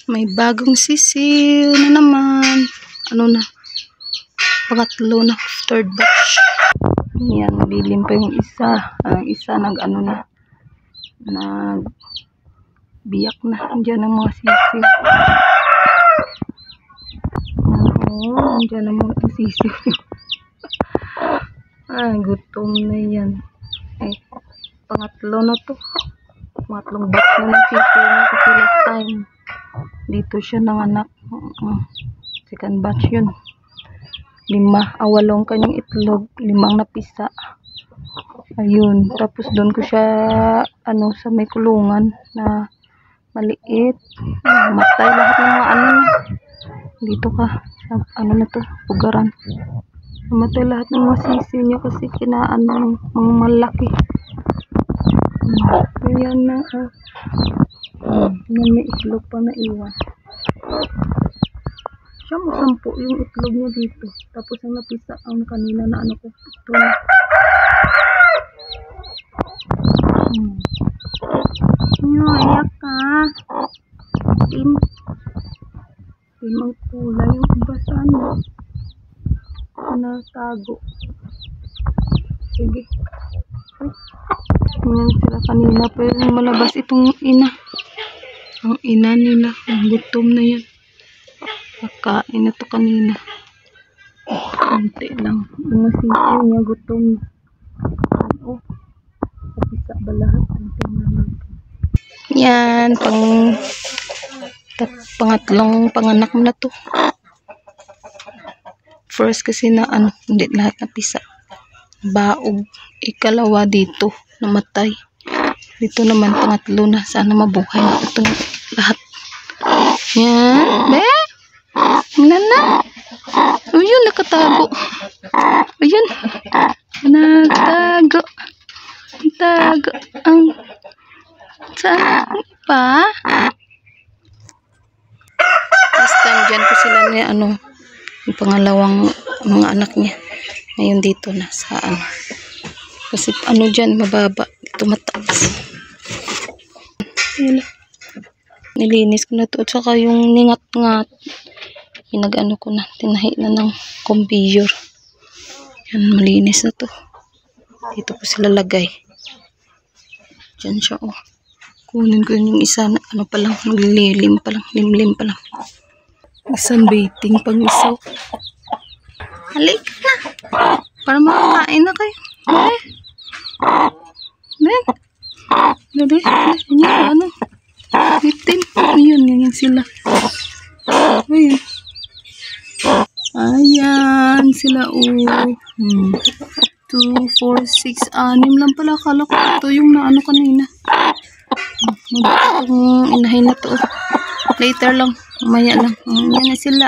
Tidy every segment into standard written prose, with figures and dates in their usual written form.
May bagong sisiw na naman. Ano na? Pangatlo na. Third batch. Yan, lilim pa yung isa. Ang isa nag-ano na. Nag-biyak na. Andiyan ang mga sisiw. Oo, andiyan ang mga sisiw. Gutom na yan. Ay, pangatlo na to. Pangatlong batch na ng sisiw na kasi last time. Dito siya nanganak. Second batch yun. 8 kanyang itlog. 5 napisa. Ayun. Tapos doon ko siya sa may kulungan na maliit. Matay lahat ng mga dito ka. Na to? Pugaran. Matay lahat ng mga sisiw niya kasi kinaan ng mga malaki. Ayan na. May itlog pa na iwan. Siya mo 10 yung itlog niya dito. Tapos ang napisa ang kanina na ko. Ito na. Ayak ka. Tim ang kulay. Yung iba sana. Natago. Sige. Ayan sila kanina. Pero malabas itong ina. Ang ina nila. Ang gutom na yan. Kakain na to kanina. Kunti lang. Mga sisiw niya gutom. Kapisa ba lahat? Yan. Pangatlong panganak mo na to. First kasi na hindi lahat napisa. Baog. Ikalawa dito. Namatay. Dito naman pangatlo na. Sana mabuhay na itong lahat. Yan. Be? Nana. Ayun, nakatago. Ayun. Nagtago. Tago. Saan pa? Last time dyan ko sila niya yung pangalawang mga anak niya. Ngayon dito na sa kasi dyan mababa. Dito mataas. Nilinis ko na to. At saka yung ningat-ngat. Pinag-ano ko na. Tinahi na ng conveyor. Yan, malinis na to. Dito ko sila lagay. Diyan siya, Kunin ko yung isa na, pa lang, naglililim pa lang, limlim pa lang. Sunbathing pang isaw. Halik na. Para makakain na kayo. Dali. Yan, bitin. Ayan sila. Ayan. Ayan sila, 2, 4, 6, 6 lang pala. Akala ko ito yung kanina. Inahin na to. Later lang. Mamaya lang. Yan na sila,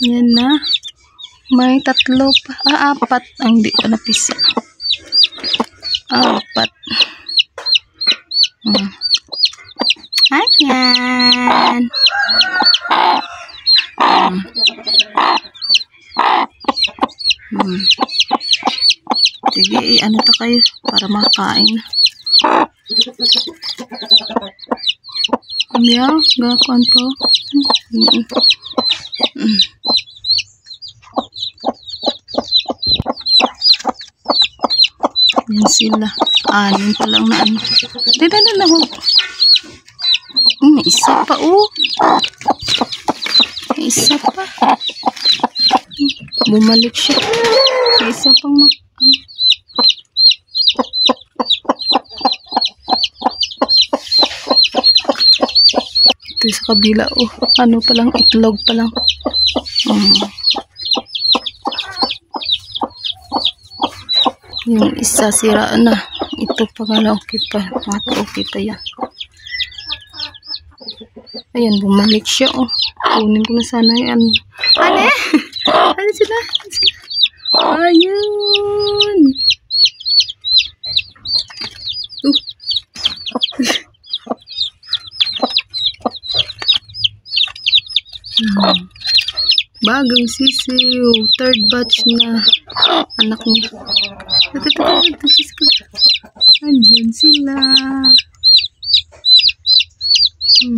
Yan na. May 3 pa. 4. Hindi pa napisa. 4. Ayan. Sige, to kayo para makain. Gakon po. Yan sila. 6 pa lang na Dito na ho. May isa pa, May isa pa. Bumalik siya. May isa pang ito sa kabila, pa lang, itlog pa lang. Yung isa sira na. Ito pangalaw okay pa. Pangatlo okay pa yan. Ayan, bumalik siya, Kunin ko na sana yan. Ano sila? Ayun. Bagong sisiw. 3rd batch na anak niya. Andiyan sila. Ba?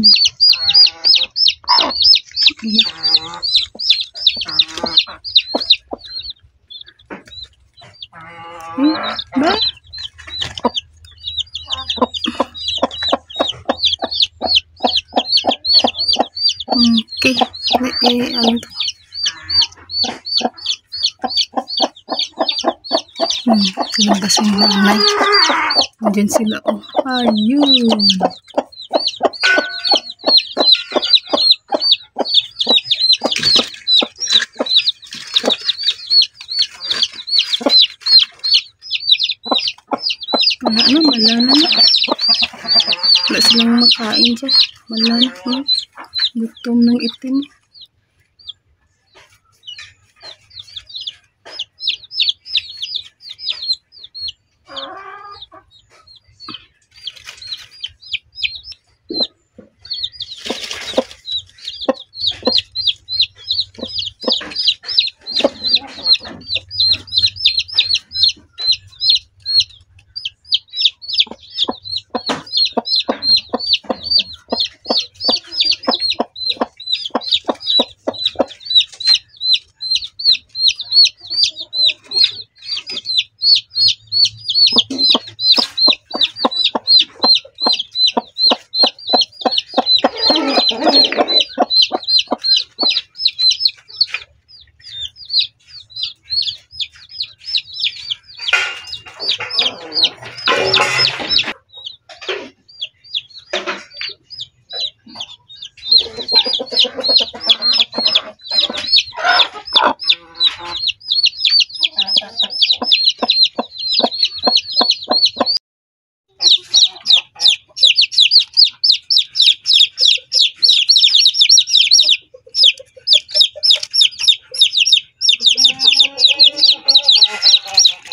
Okay. Ano to? Labas yung nanay. Diyan sila, oh. Ayun. Wala na. Wala silang makain dyan. Wala na. Gutom ng itim.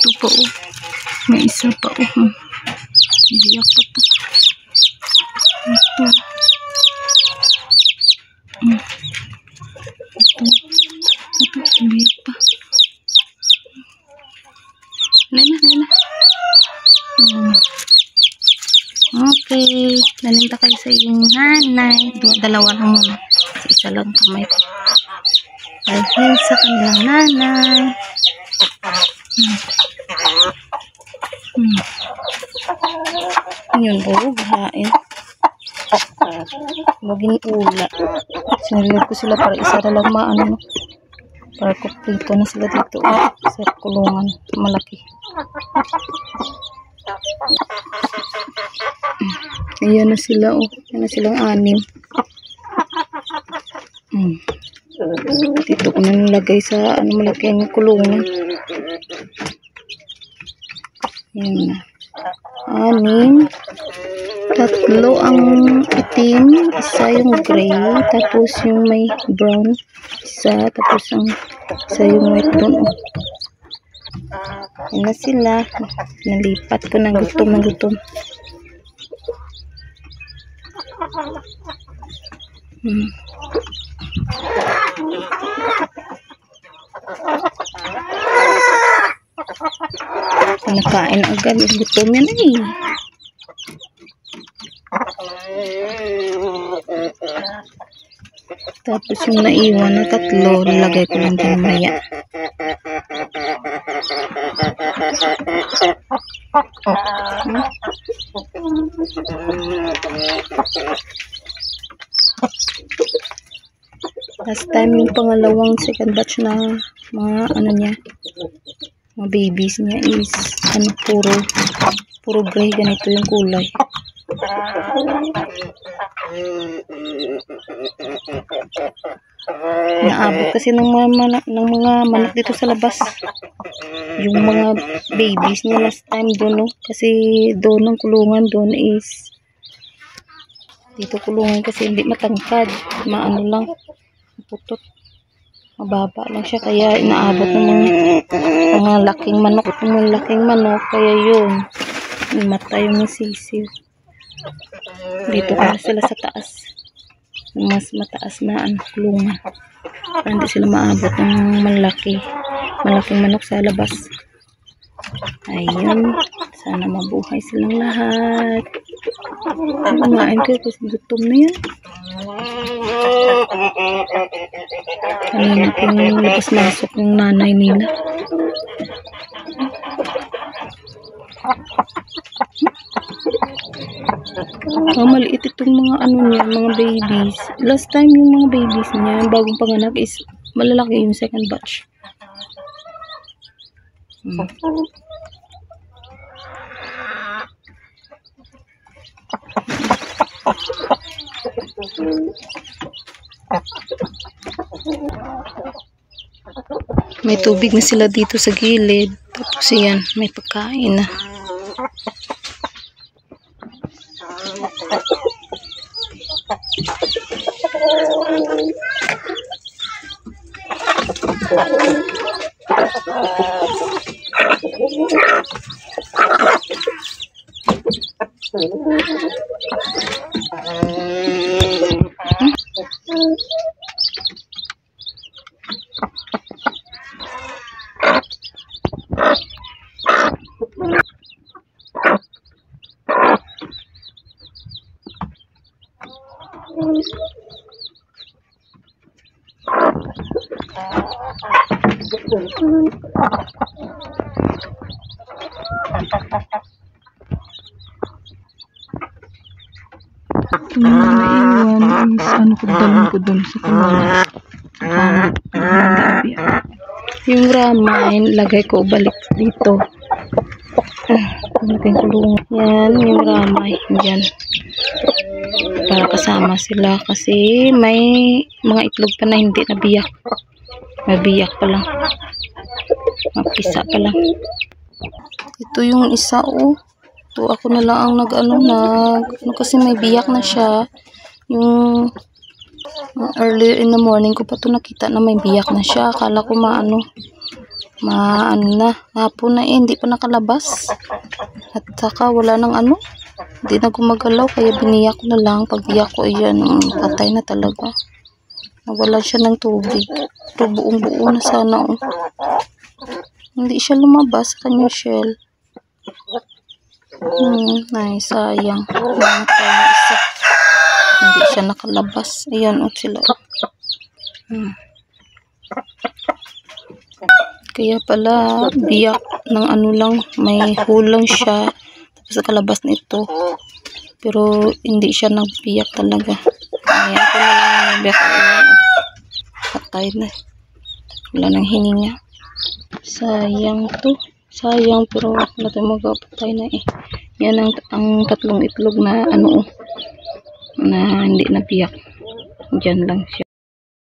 Ito pa, oh. May isa pa, oh. Biyak pa to. Ito. Ito, biyak pa. Lena. Okay. Nalinta kayo sa iyong nanay. Dalawa lang muna. Isa lang kamay ko. Dahil sa kanilang nanay. Yun, bahain. Maging ula. Sinulog ko sila para isa na lang maano. Para kuprito na sila dito. Sa kulungan. Malaki. Ayan na sila, oh. Ayan na silang 6. Dito ko na nilagay sa malaki ang kulungan. Ayan na. 6. 3 ang itim, isa yung gray, tapos yung may brown, isa, tapos ang isa yung white doon. Ayan na sila. Nalipat ko ng gutom. Nakain agad. Gutom yan eh. Tapos yung naiwan na 3, nilagay ko lang din maya. Last time yung pangalawang second batch na mga niya, mga babies niya is puro gray, ganito yung kulay. Naabot kasi ng mga manok dito sa labas. Yung mga babies niya last time doon, no? Kasi doon ang kulungan doon is dito kulungan kasi hindi matangkad, maano lang, putot, mababa lang siya, kaya inaabot ng mga laking manok, kaya yun imatay yung sisiw. Dito ka sila sa taas, mas mataas na kulungan, para hindi sila maabot ng malaking manok sa labas. Ayun, sana mabuhay silang lahat. Kumain kayo kasi gutom na yan. Kanina pong labas-masok yung nanay nila. Maliit itong mga ano niya, mga babies. Last time yung mga babies niya, bagong panganak is malalaki yung second batch. May tubig na sila dito sa gilid. Tapos yan, may pagkain na. Ito mga naiwan is ano ko dun sa kumala. Yung ramen, lagay ko balik dito. Lagay kulungan. Yan, yung ramay. Yan. Para kasama sila kasi may mga itlog pa na hindi nabiyak. Nabiyak pa lang. Mapisa pa lang. Ito yung isa, oh. Ito ako na lang ang nag-ano kasi may biyak na siya. Yung earlier in the morning ko pa ito nakita na may biyak na siya. Akala ko maano na. Hapon na hindi pa nakalabas. At saka wala nang ano. Hindi na gumagalaw kaya biniyak ko na lang. Pag biyak ko, ayan, patay na talaga. Nawala siya ng tubig. Pero buong-buo na sana, oh. Hindi siya lumabas sa kanyang shell. Ay, sayang. Isa. Hindi siya nakalabas. Ayan, sila. Kaya pala, biyak ng ano lang, may hulang siya. Tapos nakalabas na ito. Pero, hindi siya nagbiyak talaga. Ayan, ko na lang nagbiyak. Patay na. Wala nang hininga. Sayang to. Sayang, pero wala tayong magpapatay na eh. Yan ang tatlong itlog na ano, na hindi nabiyak. Diyan lang siya.